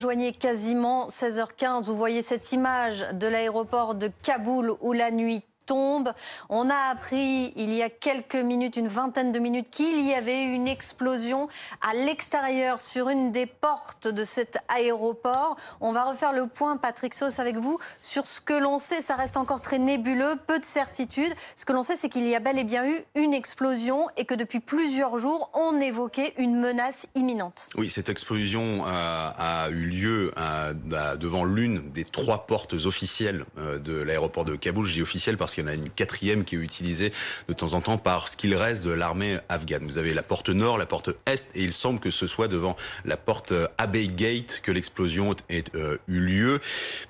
Joignez quasiment 16h15. Vous voyez cette image de l'aéroport de Kaboul où la nuit tombe. On a appris il y a quelques minutes, une vingtaine de minutes, qu'il y avait une explosion à l'extérieur sur une des portes de cet aéroport. On va refaire le point, Patrick Sauce, avec vous sur ce que l'on sait. Ça reste encore très nébuleux, peu de certitude. Ce que l'on sait, c'est qu'il y a bel et bien eu une explosion et que depuis plusieurs jours, on évoquait une menace imminente. Oui, cette explosion a eu lieu devant l'une des trois portes officielles de l'aéroport de Kaboul. Je dis officielle parce qu'il y en a une quatrième qui est utilisée de temps en temps par ce qu'il reste de l'armée afghane. Vous avez la porte nord, la porte est, et il semble que ce soit devant la porte Abbey Gate que l'explosion ait eu lieu.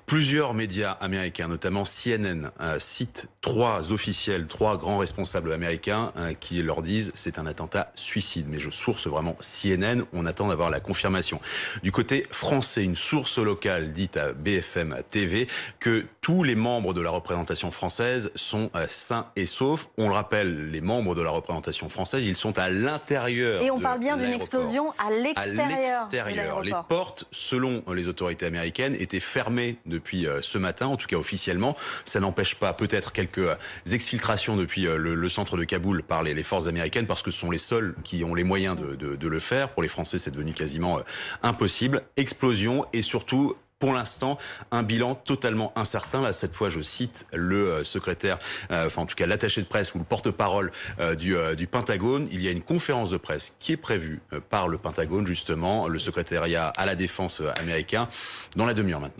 Plusieurs médias américains, notamment CNN, citent trois officiels, trois grands responsables américains qui leur disent c'est un attentat suicide. Mais je source vraiment CNN, on attend d'avoir la confirmation. Du côté français, une source locale dit à BFM TV que tous les membres de la représentation française sont sains et saufs. On le rappelle, les membres de la représentation française, ils sont à l'intérieur. Et on parle bien d'une explosion à l'extérieur de l'aéroport. Les portes, selon les autorités américaines, étaient fermées depuis ce matin, en tout cas officiellement. Ça n'empêche pas peut-être quelques exfiltrations depuis le centre de Kaboul par les forces américaines, parce que ce sont les seuls qui ont les moyens de le faire. Pour les Français, c'est devenu quasiment impossible. Explosion et surtout, pour l'instant, un bilan totalement incertain. Là, cette fois, je cite le secrétaire, enfin en tout cas l'attaché de presse ou le porte-parole du Pentagone. Il y a une conférence de presse qui est prévue par le Pentagone, justement, le secrétariat à la défense américain, dans la demi-heure maintenant.